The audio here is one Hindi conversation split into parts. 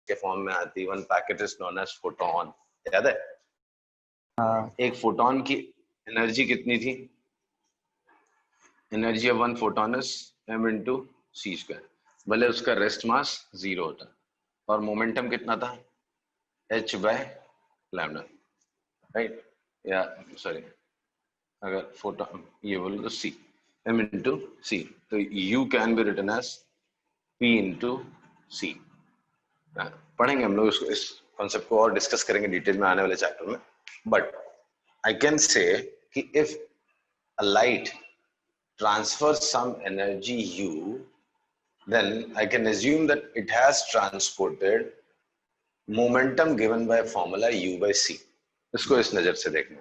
के फॉर्म में आती, one packet is known as photon, याद है? हाँ, एक फोटोन की एनर्जी कितनी थी? Energy of one photon is m into C square, भले उसका रेस्ट मास 0 होता, और मोमेंटम कितना था? h by lambda, right? या सॉरी, अगर फोटोन ये बोलो तो c, m इंटू सी, तो u can be written as p into C. पढ़ेंगे हम लोग इसको, इस कॉन्सेप्ट को और डिस्कस करेंगे डिटेल में आने वाले चैप्टर में, बट आई कैन से कि if a light transfers some energy u, then I can assume that it has transported momentum given by formula u by c। इसको इस नजर से देखना,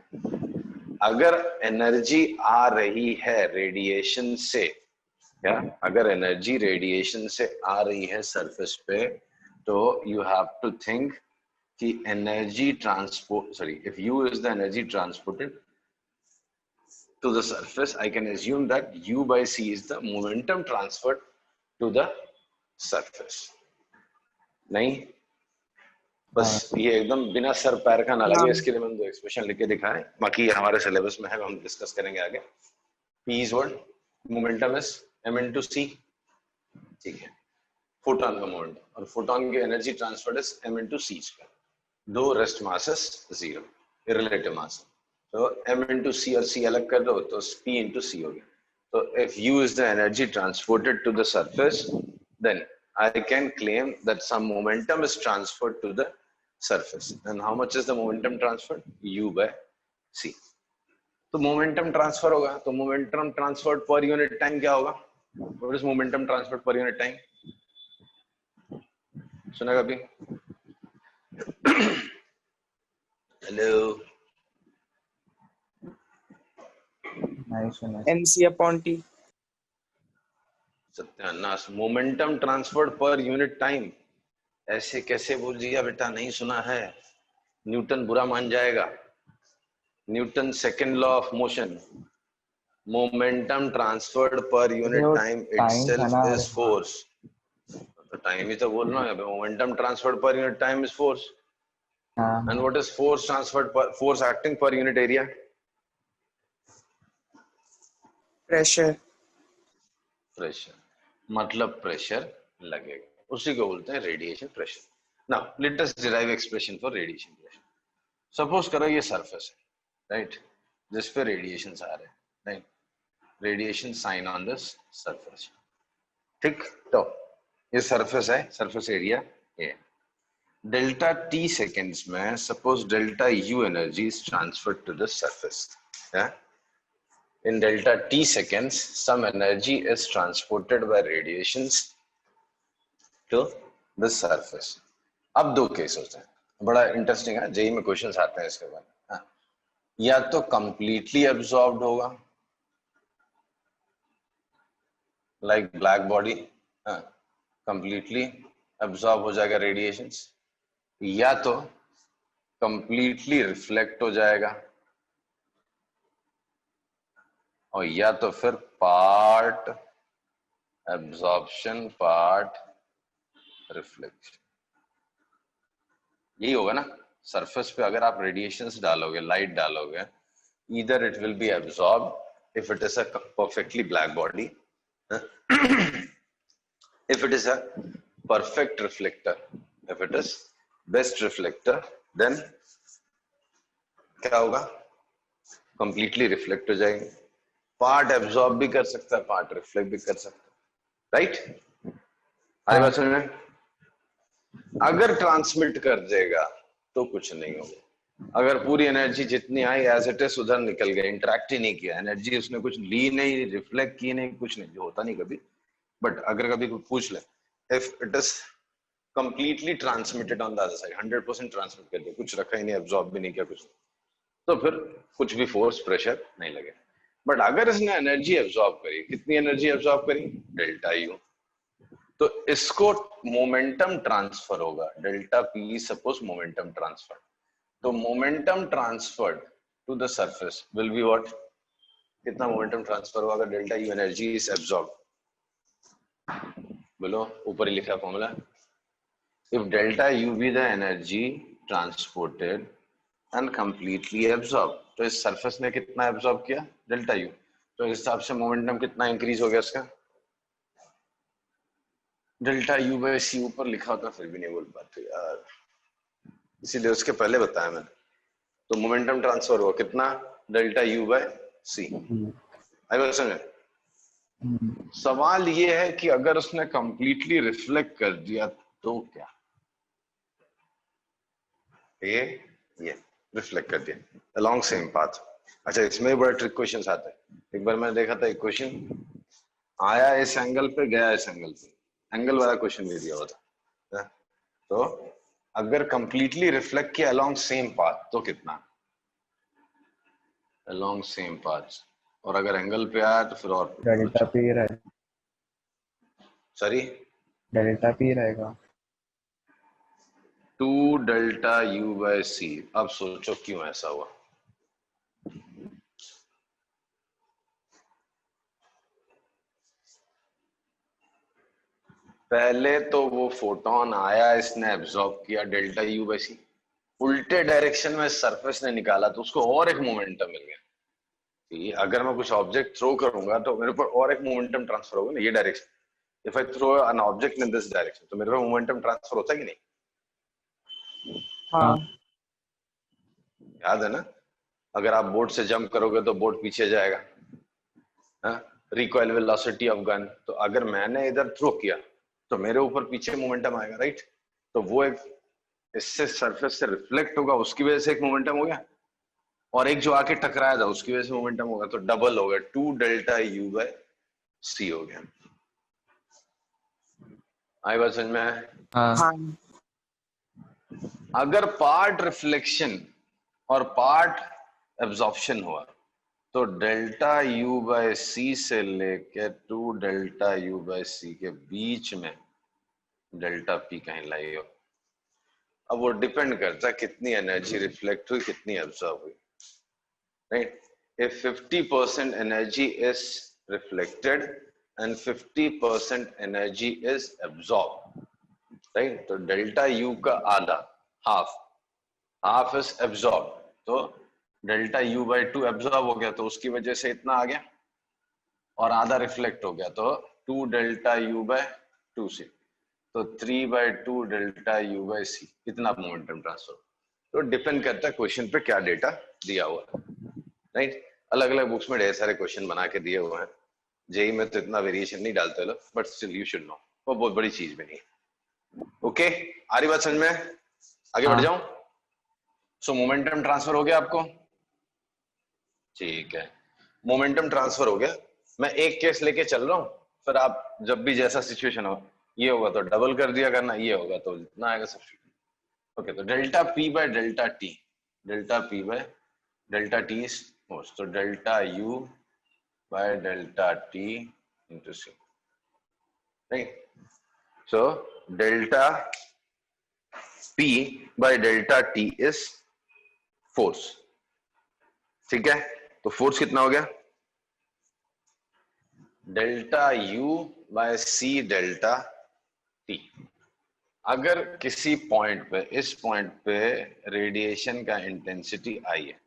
अगर एनर्जी आ रही है रेडिएशन से, या अगर एनर्जी रेडिएशन से आ रही है सरफेस पे, तो यू हैव टू थिंक कि energy transport, sorry, if u is the energy transported to the surface, I can assume that u by c is the momentum transferred to the surface। नहीं, बस ये एकदम बिना सर पैर का ना लगे, इसके लिए मैंने दो एक्सप्रेशन लिख के दिखाए, बाकी हमारे सिलेबस में है, हम डिस्कस करेंगे आगे। p is what? Momentum is m into c, ठीक है, फोटोन का मोमेंटम, और फोटोन की energy transferred is m into c square, दो रेस्ट मासेस 0, रिलेटिव मास, तो m into c और c अलग कर दो तो p into c हो गया। तो if u is the energy transported to the surface, then I can claim that some momentum is transferred to the surface, and how much is the momentum transferred? u by c। तो मोमेंटम ट्रांसफर होगा, तो momentum transferred per unit time क्या होगा? What is momentum transferred per unit time? सुना कभी? Hello, mc upon t। सत्यानाश, momentum transferred per unit time, ऐसे कैसे बोल दिया बेटा? नहीं सुना है? न्यूटन बुरा मान जाएगा। Newton second law of motion, momentum transferred per unit time itself is force. तो टाइम ही तो बोल रहा है, momentum transferred per unit time is force, and what is force transferred per, force acting per unit area? Pressure. Pressure, मतलब प्रेशर लगेगा, उसी को बोलते हैं radiation pressure. Now let us derive expression for radiation pressure. Suppose करो ये सरफेस है, राइट, जिस पे रेडिएशन आ रहे हैं, right, radiation shine on this surface, ठीक? तो ये सरफेस है, सरफेस एरिया ये, डेल्टा टी सेकेंड्स में suppose delta U energy is transferred to the surface, in delta t seconds some energy is transported by radiations to the surface। अब दो केस होते हैं, बड़ा इंटरेस्टिंग है, जेई में क्वेश्चंस आते हैं इसके बाद। या तो कंप्लीटली एब्जॉर्ब्ड होगा, like black body, completely absorb हो जाएगा रेडिएशंस, या तो कंप्लीटली रिफ्लेक्ट हो जाएगा, और या तो फिर पार्ट एब्जॉर्प्शन पार्ट रिफ्लेक्शन, यही होगा ना। सरफेस पे अगर आप रेडिएशंस डालोगे, लाइट डालोगे, either it will be absorb if it is a perfectly black body, if it is a perfect reflector, if it is best reflector, then क्या होगा? कंप्लीटली रिफ्लेक्ट हो जाएंगे, पार्ट एब्जॉर्ब भी कर सकता है, पार्ट रिफ्लेक्ट भी कर सकता है, राइट? अरे बात समझ में? अगर ट्रांसमिट कर देगा तो कुछ नहीं होगा, अगर पूरी एनर्जी जितनी आई एज इट इज उधर निकल गई, इंटरेक्ट ही नहीं किया, एनर्जी उसने कुछ ली नहीं, रिफ्लेक्ट की नहीं, कुछ नहीं, जो होता नहीं कभी, बट अगर कभी पूछ ले, if it is completely transmitted on the other side, 100% transmit कर दिया, कुछ रखा ही नहीं, एब्जॉर्ब भी नहीं किया कुछ, तो फिर कुछ भी फोर्स प्रेशर नहीं लगेगा। बट अगर इसने एनर्जी एब्जॉर्ब करी, कितनी एनर्जी एब्जॉर्ब करी? डेल्टा यू, तो इसको मोमेंटम ट्रांसफर होगा, delta P suppose momentum transfer, तो momentum transferred to the surface will be what? कितना मोमेंटम ट्रांसफर होगा अगर delta U energy is absorb? बोलो, ऊपर ही लिखा formula, if delta u be the energy transported and completely absorbed, तो इस सरफेस ने कितना एब्जॉर्ब किया? Delta U. तो इस हिसाब से मोमेंटम कितना इंक्रीज हो गया इसका? डेल्टा यू बाय सी ऊपर लिखा होता फिर भी नहीं बोल पाते यार, इसीलिए उसके पहले बताया मैंने। तो मोमेंटम ट्रांसफर हुआ कितना? डेल्टा यू बाय सी। आई बात समझ? सवाल ये है कि अगर उसने कंप्लीटली रिफ्लेक्ट कर दिया तो क्या? ये रिफ्लेक्ट कर दिया अलोंग सेम पाथ। अच्छा, इसमें भी बड़ा ट्रिक क्वेश्चन आते हैं। एक बार मैंने देखा था एक क्वेश्चन आया इस एंगल पे, गया इस एंगल पे, एंगल वाला क्वेश्चन भी दिया हुआ था। तो अगर कंप्लीटली रिफ्लेक्ट किया अलोंग सेम पाथ तो कितना? Along same path. और अगर एंगल पे आया तो फिर और डेल्टा पी रहेगा। सॉरी, डेल्टा पी रहेगा। 2 डेल्टा यू बाय सी। अब सोचो क्यों ऐसा हुआ? पहले तो वो फोटोन आया, इसने एब्जॉर्ब किया डेल्टा यू बाय सी, उल्टे डायरेक्शन में सरफेस ने निकाला तो उसको और एक मोमेंटम मिल गया। कि अगर मैं कुछ ऑब्जेक्ट थ्रो करूंगा तो मेरे ऊपर और एक मोमेंटम ट्रांसफर होगा ना, ये direction. If I throw an object in this direction तो मेरे पे मोमेंटम ट्रांसफर होता है कि नहीं? हाँ। याद है ना? अगर आप बोट से जंप करोगे तो बोट पीछे जाएगा। रिकॉइल वेलोसिटी ऑफ गन, तो अगर मैंने इधर थ्रो किया तो मेरे ऊपर पीछे मोमेंटम आएगा, राइट? तो वो एक इससे सरफेस से रिफ्लेक्ट होगा, उसकी वजह से एक मोमेंटम हो गया, और एक जो आके टकराया था उसकी वजह से मोमेंटम होगा, तो डबल हो गया, 2 डेल्टा यू बाय सी हो गया। आई बात समझ में? हाँ। अगर पार्ट रिफ्लेक्शन और पार्ट एब्जॉर्प्शन हुआ तो डेल्टा यू बाय सी से लेके 2 डेल्टा यू बाय सी के बीच में डेल्टा पी कहीं लाई हो। अब वो डिपेंड करता है कितनी एनर्जी रिफ्लेक्ट हुई, कितनी एब्जॉर्ब हुई, right? If 50% energy is reflected and 50% energy is absorbed, right? तो डेल्टा यू का आधा, हाफ इज एब्जॉर्ब, तो डेल्टा यू बाई 2 एब्जॉर्ब हो गया तो उसकी वजह से इतना आ गया, और आधा रिफ्लेक्ट हो गया तो 2 डेल्टा यू बाय 2 से, तो 3 बाय 2 डेल्टा यू बाय सी, इतना मोमेंटम ट्रांसफर। तो डिपेंड करता है क्वेश्चन पे क्या डेटा दिया हुआ है, राइट? अलग अलग बुक्स में ढेर सारे क्वेश्चन बना के दिए हुए हैं, जेई में तो इतना वेरिएशन नहीं डालते लोग, but still you should know, वो बहुत बड़ी चीज भी नहीं है। ओके, आ रही बात समझ में? आगे बढ़ जाऊं? सो मोमेंटम ट्रांसफर हो गया आपको, ठीक है, मोमेंटम ट्रांसफर हो गया। मैं एक केस लेके चल रहा हूं, फिर आप जब भी जैसा सिचुएशन हो, ये होगा तो डबल कर दिया करना, ये होगा तो इतना आएगा सब्स्टिट्यूट। ओके, तो delta P by delta T, delta P by delta T is most, तो delta U by delta T into C, right? So delta P by delta T is force, ठीक है? तो फोर्स कितना हो गया? Delta U by C delta T. अगर किसी पॉइंट पे, इस पॉइंट पे रेडिएशन का इंटेंसिटी आई है,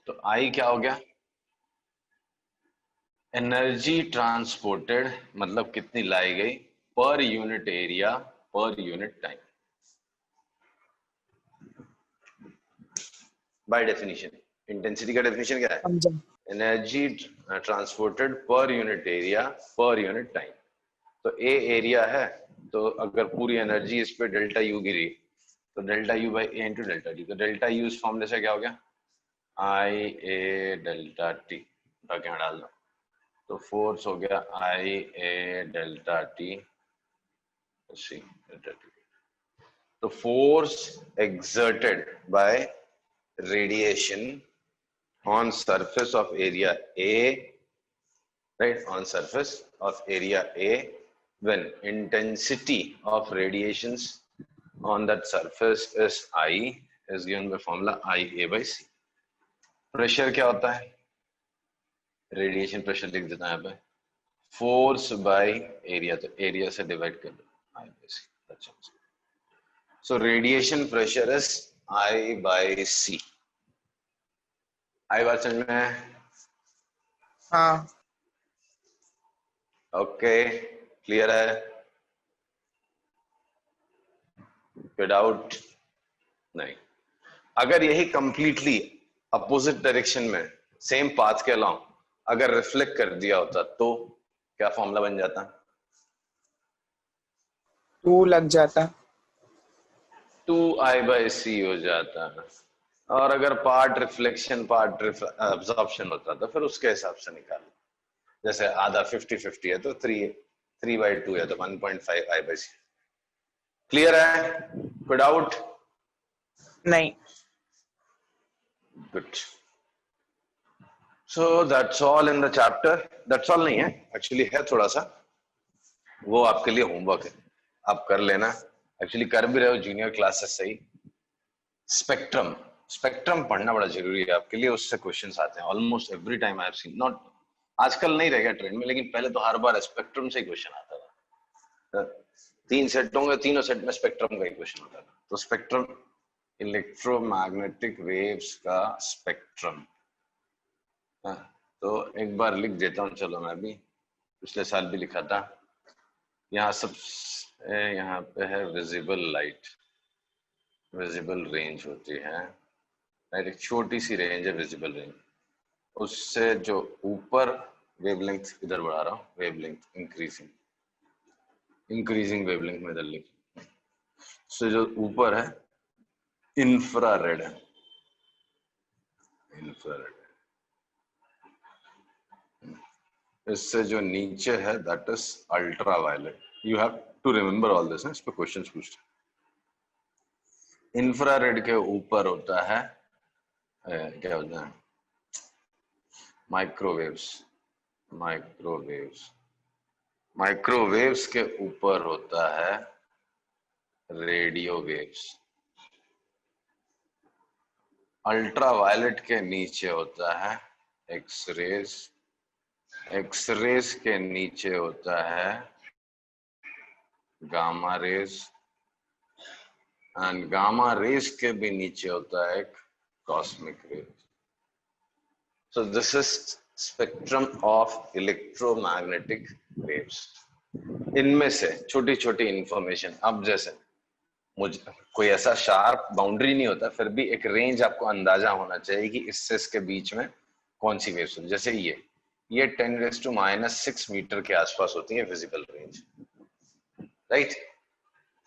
तो आई क्या हो गया? एनर्जी ट्रांसपोर्टेड, मतलब कितनी लाई गई पर यूनिट एरिया पर unit time, by definition. Intensity का डेफिनेशन क्या है? समझा। एनर्जी ट्रांसपोर्टेड पर यूनिट एरिया पर यूनिट टाइम। तो ए एरिया है, तो अगर पूरी एनर्जी इस पे डेल्टा यू गिरी तो delta you by A into delta T, तो डेल्टा यू इस फॉर्मूले से क्या हो गया? आई ए डेल्टा टी, यहाँ डाल दो, तो फोर्स हो गया I A delta T C delta T. तो force exerted by radiation on surface of area A, right, on surface of area A, when intensity of radiations on that surface is I, is given by formula IA by C. Pressure क्या होता है? रेडिएशन प्रेशर लिख देता है यहाँ पे, फोर्स बाय एरिया, तो एरिया से डिवाइड कर दो I by C। अच्छा, So radiation pressure is I by C. आई बात समझ में है? हाँ ओके, क्लियर है? कोई डाउट? नहीं। अगर यही कंप्लीटली अपोजिट डायरेक्शन में सेम पाथ के अलाउ अगर रिफ्लेक्ट कर दिया होता तो क्या फॉर्मूला बन जाता? 2 लग जाता। 2I by C हो जाता है। और अगर पार्ट रिफ्लेक्शन पार्ट एब्जॉर्प्शन होता तो फिर उसके हिसाब से निकाल। जैसे आधा 50-50 है तो 3/2 है तो 1.5 I by C। क्लियर है? कोई डाउट? नहीं। Good. So that's all in the chapter. That's all नहीं है, एक्चुअली है थोड़ा सा, वो आपके लिए होमवर्क है, आप कर लेना। एक्चुअली कर भी रहे हो जूनियर क्लासेस से ही। स्पेक्ट्रम, स्पेक्ट्रम पढ़ना बड़ा जरूरी है आपके लिए, उससे क्वेश्चंस आते हैं almost every time. I have seen, not आजकल नहीं रहेगा ट्रेंड में, लेकिन पहले तो हर बार स्पेक्ट्रम से ही क्वेश्चन आता था। 3 सेट होंगे, तीनों सेट में स्पेक्ट्रम का ही क्वेश्चन होता था। तो स्पेक्ट्रम, इलेक्ट्रोमैग्नेटिक वेव्स का स्पेक्ट्रम। तो एक बार लिख देता हूँ, चलो मैं भी पिछले साल भी लिखा था। यहाँ सब यहाँ पे है विजिबल लाइट, विजिबल रेंज होती है, एक छोटी सी रेंज है विजिबल रेंज। उससे जो ऊपर वेवलेंथ, इधर बढ़ा रहा हूँ, वेवलेंथ इंक्रीजिंग, इंक्रीजिंग वेवलेंथ में इधर लिख, उससे जो ऊपर है इंफ्रारेड है, इंफ्रारेड। इससे जो नीचे है that is ultraviolet. You have to remember all this, इस पे क्वेश्चंस पूछते हैं। इंफ्रारेड के ऊपर होता है क्या होता है, माइक्रोवेव्स, माइक्रोवेव्स, माइक्रोवेव्स के ऊपर होता है रेडियो वेव्स, अल्ट्रा वायलेट के नीचे होता है एक्स रेज, एक्स रेज के नीचे होता है gamma rays, and gamma rays के भी नीचे होता है एक cosmic rays. So this is spectrum of electromagnetic waves. इनमें से छोटी छोटी इंफॉर्मेशन, अब जैसे मुझे कोई ऐसा शार्प बाउंड्री नहीं होता, फिर भी एक रेंज आपको अंदाजा होना चाहिए कि इससे इसके बीच में कौन सी वेव्स होती है। जैसे ये 10⁻⁻⁶ मीटर के आसपास होती है विजिबल रेंज, राइट।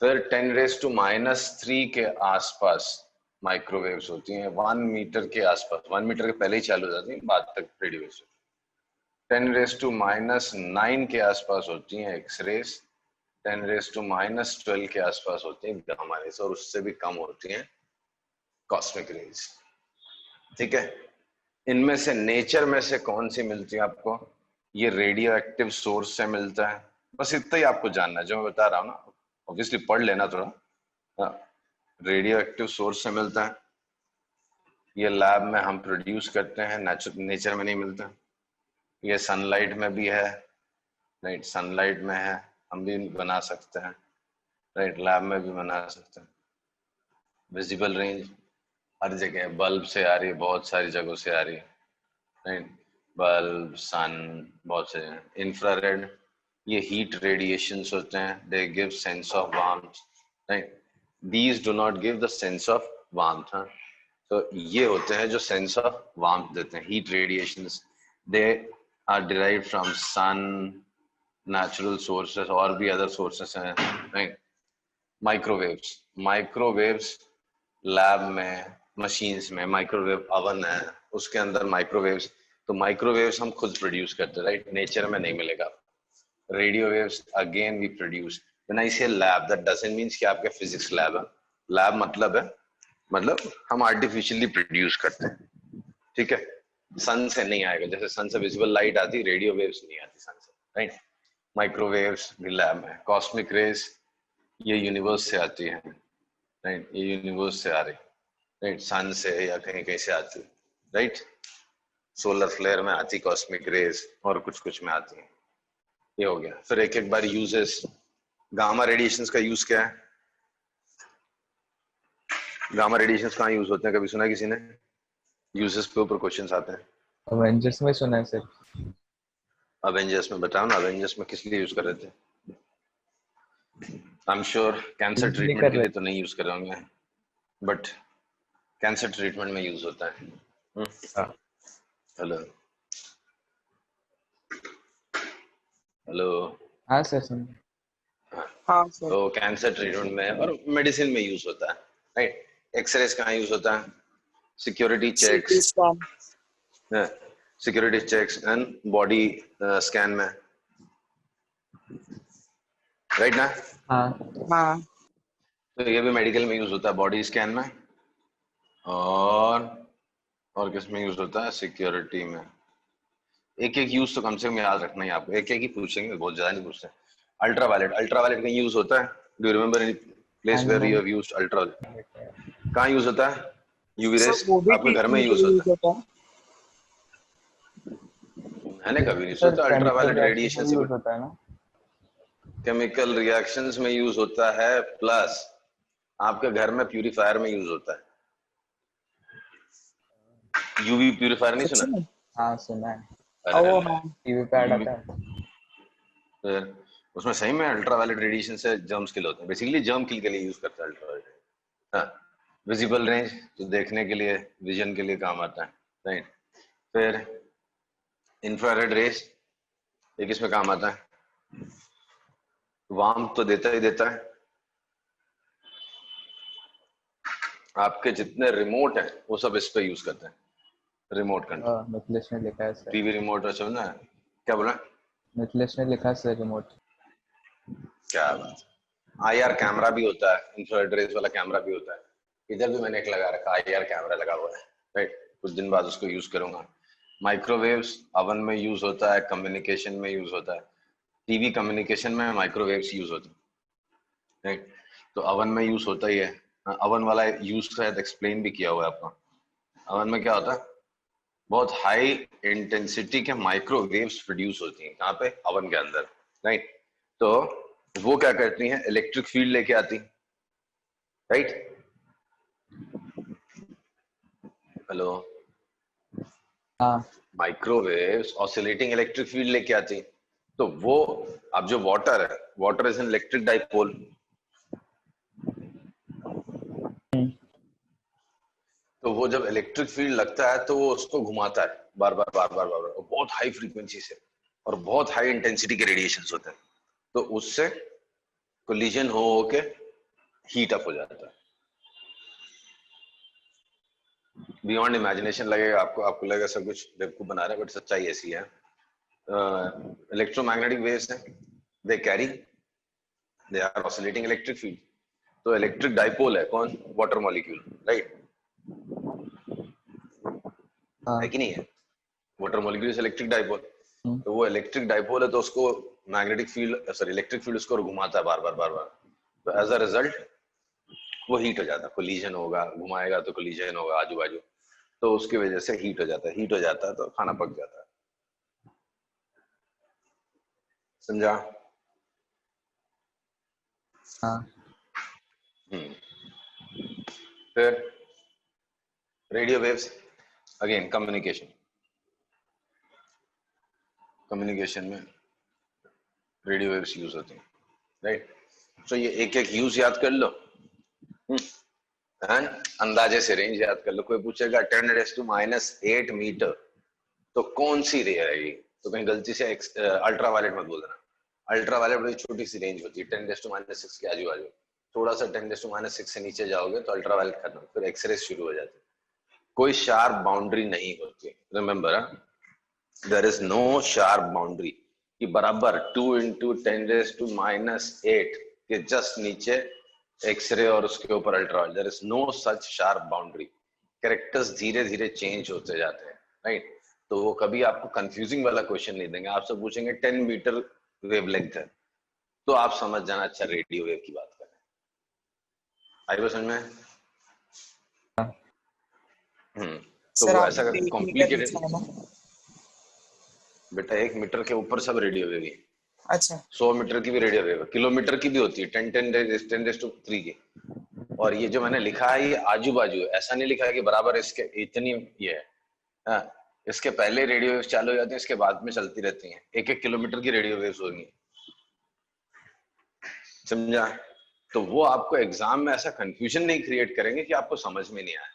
फिर 10⁻³ के आसपास माइक्रोवेव्स होती हैं, 1 मीटर के आसपास, 1 मीटर के पहले ही चालू हो जाती है, बाद तक रेडियो वेव्स। 10⁻⁹ के आसपास होती हैं एक्स रेज, 10⁻⁻12 के आसपास होती हैं गामा रेज, और उससे भी कम होती हैं कॉस्मिक रेज। ठीक है, इनमें से नेचर में से कौन सी मिलती है आपको? ये रेडियो एक्टिव सोर्स से मिलता है, बस इतना ही आपको जानना है जो मैं बता रहा हूँ ना, ऑब्वियसली पढ़ लेना थोड़ा। रेडियो एक्टिव सोर्स से मिलता है, ये लैब में हम प्रोड्यूस करते हैं, नेचर में नहीं मिलता। ये सनलाइट में भी है, राइट, सनलाइट में है, हम भी बना सकते हैं, राइट, लैब में भी बना सकते हैं। विजिबल रेंज हर जगह, बल्ब से आ रही है, बहुत सारी जगहों से आ रही है, राइट, बल्ब, सन, बहुत से। इंफ्रारेड, ये हीट रेडिएशंस होते हैं, they give sense of warmth, right, these do not give the sense of warmth. तो ये होते हैं जो सेंस ऑफ वार्मथ देते हैं, heat radiations, they are derived from sun, natural sources, और भी अदर सोर्सेस हैं, राइट। माइक्रोवेव्स, माइक्रोवेव्स लैब में, मशीन्स में, माइक्रोवेव ओवन है उसके अंदर माइक्रोवेव्स, तो माइक्रोवेव्स हम खुद प्रोड्यूस करते हैं, राइट, नेचर में नहीं मिलेगा। Radio waves again we produce. When I say lab, that doesn't means कि आपका फिजिक्स लैब है, लैब मतलब है, मतलब हम आर्टिफिशियली प्रोड्यूस करते हैं, ठीक है, सन से नहीं आएगा। जैसे सन से विजिबल लाइट आती, रेडियो वेव्स नहीं आती सन से, राइट। माइक्रोवेव्स भी लैब में, कॉस्मिक रेज ये यूनिवर्स से आती है, राइट, ये यूनिवर्स से आ रही, राइट, सन से या कहीं कहीं से आती, राइट, सोलर फ्लेयर में आती कॉस्मिक रेज, और कुछ कुछ में आती है। ये हो गया। फिर एक एक बार यूजेस, गामा रेडिएशंस का यूज क्या है? गामा रेडिएशंस कहाँ यूज होते हैं, कभी सुना है किसी ने? यूजेस पे ऊपर क्वेश्चंस आते हैं। अवेंजर्स में सुना है सर। अवेंजर्स में बताओ ना, अवेंजर्स में किस लिए यूज कर रहे थे? I am sure cancer use नहीं ट्रीटमेंट कर के रहे। लिए तो नहीं यूज कर रहे होंगे, बट कैंसर ट्रीटमेंट में यूज होता है। हाँ हेलो हेलो। हाँ सर सुन। हाँ सर। तो कैंसर ट्रीटमेंट में और मेडिसिन में यूज होता है, राइट। एक्सरेज कहाँ यूज होता है? Security CT checks, scan. Security checks and body scan में, राइट ना? हाँ हाँ तो ये भी मेडिकल में यूज होता है, बॉडी स्कैन में, और किस में यूज होता है? सिक्योरिटी में। एक एक यूज तो कम से कम याद रखना ही आपको, एक एक ही पूछेंगे, बहुत ज्यादा नहीं पूछते। अल्ट्रावायलेट, अल्ट्रावायलेट कहीं यूज होता है? डू यू रिमेंबर एनी हाँ place where you have used ultra? कहाँ यूज होता है? यूवी सर, रेस वो भी आपके घर में ट्रीटमेंट के यूज लिए यूज होता होता है। है? मैंने कभी नहीं सर सोचा केमिकल अल्ट्रावायलेट रिएक्शन रेडिएशन में से। यूज होता है ना। केमिकल रिएक्शंस में यूज होता है, प्लस आपके घर में प्यूरिफायर में यूज होता है। यूवी प्यूरिफायर नहीं सच सुना? में? हाँ सुना है। अरे ओ हाँ। टीवी पे ऐड यूवी, आता है। उसमें सही में अल्ट्रावायलेट रेडिएशन से जर्म्स किल होते हैं, बेसिकली जर्म किल के लिए यूज करते हैं अल्ट्रावायलेट। हाँ, विजिबल रेंज तो देखने के लिए, विजन के लिए काम आता है, राइट। फिर इंफ्रारेड रेस, ये किस में काम आता है? वार्म तो देता ही देता है। आपके जितने रिमोट है वो सब इस पे यूज करते हैं, रिमोट कंट्रोल। मिथिलेश ने लिखा है सर। टीवी रिमोट और सब ना, क्या बोला? मिथिलेश ने लिखा है सर रिमोट। क्या बात। आईआर कैमरा भी होता है, इंफ्रारेड रेस वाला कैमरा भी होता है। इधर भी मैंने एक लगा रखा, आईआर कैमरा लगा हुआ है, राइट। कुछ दिन बाद उसको यूज करूंगा। माइक्रोवेव्स ओवन में यूज होता है, कम्युनिकेशन में यूज होता है। टीवी कम्युनिकेशन में माइक्रोवेव्स यूज होते हैं, राइट। तो ओवन में यूज होता ही है। ओवन वाला यूज शायद एक्सप्लेन भी किया हुआ है आपका। ओवन में क्या होता है? बहुत हाई इंटेंसिटी के माइक्रोवेव्स प्रोड्यूस होती हैं, कहाँ पे? ओवन के अंदर, राइट। तो वो क्या करती हैं? इलेक्ट्रिक फील्ड लेके आती, राइट। हेलो। हाँ माइक्रोवेव्स ऑसिलेटिंग इलेक्ट्रिक फील्ड लेके आती, तो वो, अब जो वाटर है, water is an electric dipole. तो वो जब इलेक्ट्रिक फील्ड लगता है तो वो उसको घुमाता है बार बार बार बार बार बार, और बहुत हाई फ्रीक्वेंसी से, और बहुत हाई इंटेंसिटी के रेडिएशंस होते हैं। तो उससे कोलिजन हो के हीट अप हो जाता है। बियॉन्ड इमेजिनेशन लगेगा आपको, आपको लगेगा सब कुछ बेवकूफ बना रहा है, बट सच्चाई ऐसी है। इलेक्ट्रोमैग्नेटिक वेव्स हैं, they carry, they are oscillating electric field. तो इलेक्ट्रिक डाइपोल है कौन? वाटर मॉलिक्यूल, राइट, है हाँ। कि नहीं है? Water molecule is electric dipole. Hmm, तो वो इलेक्ट्रिक डाइपोल है, तो उसको magnetic field, sorry electric field उसको घुमाता है बार बार बार बार। तो एज अ रिजल्ट वो हीट हो जाता है, कोलिजन होगा, घुमाएगा तो कोलिजन होगा आजू बाजू, तो उसकी वजह से हीट हो जाता है। हीट हो जाता है तो खाना पक जाता है। समझा? हाँ हम्म। फिर radio waves, again communication, communication में रेडियो वेव्स यूज होती हैं, राइट। तो ये एक एक यूज याद कर लो, एंड अंदाजे से रेंज याद कर लो। कोई पूछेगा 10⁻⁻8 मीटर, तो कौन सी रे आएगी? तो कहीं गलती से अल्ट्रा वायलेट मत बोल देना। अल्ट्रा वायलेट बड़ी छोटी सी रेंज होती है, 10⁻6 के आजू बाजू। थोड़ा सा 10⁻6 से नीचे जाओगे तो अल्ट्रा वायलेट खत्म, फिर एक्सरे शुरू हो जाती है। कोई शार्प बाउंड्री नहीं होती, remember, there is no sharp boundary कि बराबर 2 × 10⁻8 के जस्ट नीचे एक्सरे और उसके ऊपर ultra, there is no such sharp boundary. Characters धीरे धीरे चेंज होते जाते हैं, राइट। तो वो कभी आपको कंफ्यूजिंग वाला क्वेश्चन नहीं देंगे। आपसे पूछेंगे 10 मीटर वेवलेंथ है, तो आप समझ जाना अच्छा रेडियो वेव की बात कर रहे हैं। आई वो समझ में? हाँ। तो सर वो ऐसा आपने 1 मीटर कॉम्प्लिकेटेड, लिखा है ना? बेटा 1 मीटर के ऊपर सब रेडियो वेव है। अच्छा। 100 मीटर की भी रेडियो वेव है, किलोमीटर की भी होती है, 10 × 10⁻³ की। और ये जो मैंने लिखा है ये आजू बाजू है, ऐसा नहीं लिखा है कि बराबर इसके इतनी ये है। हाँ, इसके पहले रेडियो वेव्स चालू हो जाती है, इसके बाद में चलती रहती हैं, 1-1 किलोमीटर की रेडियो वेव्स होंगी, समझा? तो वो आपको एग्जाम में ऐसा कंफ्यूजन नहीं क्रिएट करेंगे कि आपको समझ में नहीं आए।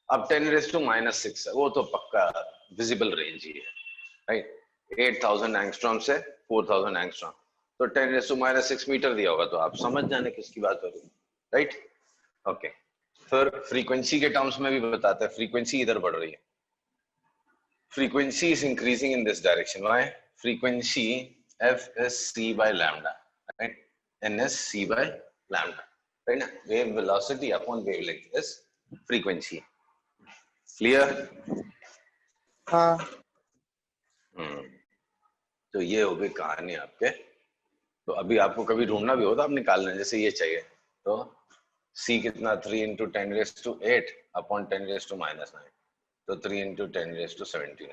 अब 10⁻⁻⁶ है, वो तो पक्का विजिबल रेंज ही है, राइट? 8000 एंगस्ट्रॉम से 4000 एंगस्ट्रॉम, तो 10⁻⁻⁶ मीटर दिया होगा, तो आप समझ जाने किसकी बात हो रही है, राइट? ओके, फिर फ्रीक्वेंसी के टर्म्स में भी बताता है, फ्रीक्वेंसी इधर बढ़ रही है, frequency is increasing in this direction. Why? Frequency F is c by lambda, right? N is c by lambda, right? Na? Wave velocity upon wavelength is frequency. Clear? हाँ तो ये हो गई कहानी आपके। तो अभी आपको कभी ढूंढना भी हो तो आप निकाल लें, जैसे ये चाहिए तो c कितना 3 × 10⁸ अपॉन 10⁻⁹, तो 3 × 10⁻17,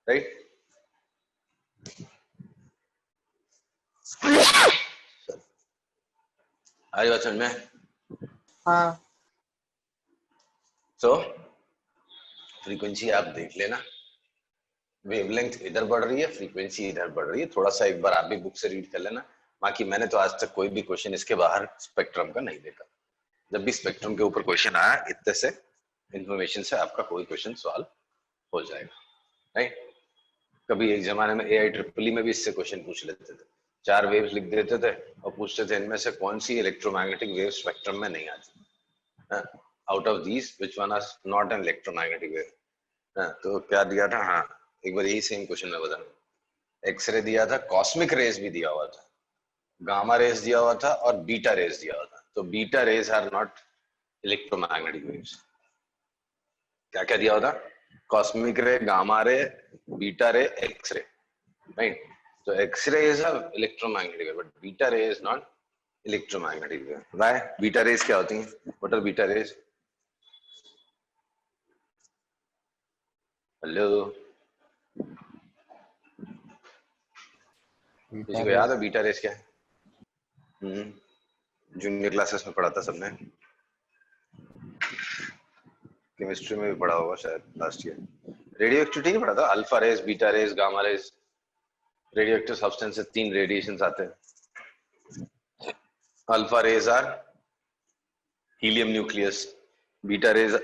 राइट? आ रही बात समझ में? हाँ तो फ्रीक्वेंसी आप देख लेना, वेवलेंथ इधर बढ़ रही है, फ्रीक्वेंसी इधर बढ़ रही है, थोड़ा सा एक बार आप भी बुक से रीड कर लेना। बाकी मैंने तो आज तक कोई भी क्वेश्चन इसके बाहर स्पेक्ट्रम का नहीं देखा। जब भी स्पेक्ट्रम के ऊपर क्वेश्चन आया, इतने से इंफॉर्मेशन से आपका कोई क्वेश्चन सॉल्व हो जाएगा, राइट? कभी एक जमाने में AIEEE में भी इससे क्वेश्चन पूछ लेते थे, 4 वेव्स लिख देते थे और पूछते थे इनमें से कौन सी इलेक्ट्रोमैग्नेटिक वेव स्पेक्ट्रम में नहीं आती, out of these which one is not an electromagnetic wave. तो क्या दिया था, हाँ एक बार यही सेम क्वेश्चन में बता, एक्सरे दिया था, कॉस्मिक रेज भी दिया हुआ था, गामा रेज दिया हुआ था और बीटा रेज दिया हुआ था। तो beta rays are not electromagnetic waves. क्या क्या दिया हुआ था, कॉस्मिक रे, gamma ray, beta ray, X ray, right? So X-ray is a electromagnetic wave, but beta ray is not electromagnetic wave. Why? Beta rays क्या होती हैं? What are beta rays? Hello? किसी को याद है बीटा रेस क्या है? जूनियर क्लासेस में पढ़ा था सबने, केमिस्ट्री में भी पढ़ा होगा शायद लास्ट ईयर। रेडियो एक्टिविटी नहीं पढ़ा था? Alpha rays, beta rays, gamma rays, radio active substance से 3 रेडिएशन आते हैं। Alpha rays are helium nucleus, beta rays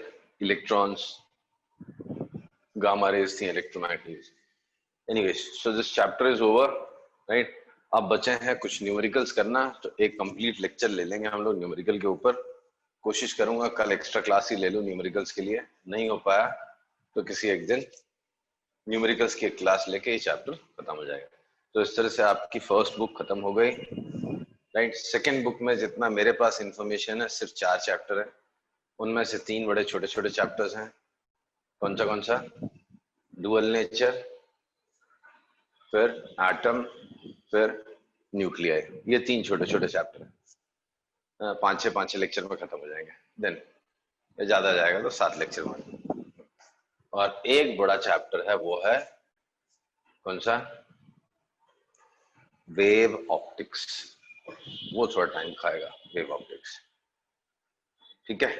electrons, gamma rays थी electromagnetic. Anyways, so this chapter is over, right? अब बचे हैं कुछ न्यूमेरिकल्स करना, तो एक कंप्लीट लेक्चर ले लेंगे हम लोग न्यूमेरिकल के ऊपर। कोशिश करूंगा कल एक्स्ट्रा क्लास ही ले लूं न्यूमेरिकल्स के लिए, नहीं हो पाया तो किसी एक दिन न्यूमेरिकल्स की एक क्लास लेके ये चैप्टर खत्म हो जाएगा। तो इस तरह से आपकी फर्स्ट बुक खत्म हो गई, राइट? सेकेंड बुक में जितना मेरे पास इंफॉर्मेशन है सिर्फ 4 चैप्टर है, उनमें से 3 बड़े छोटे छोटे चैप्टर्स हैं। कौन सा? डुअल नेचर, फिर एटम, फिर न्यूक्लियाई। ये 3 छोटे छोटे चैप्टर हैं, 5-6 लेक्चर में खत्म हो जाएंगे। देन ज्यादा जाएगा तो 7 लेक्चर में। और एक बड़ा चैप्टर है, वो है कौन सा? Wave optics. वो थोड़ा टाइम खाएगा, वेव ऑप्टिक्स, ठीक है?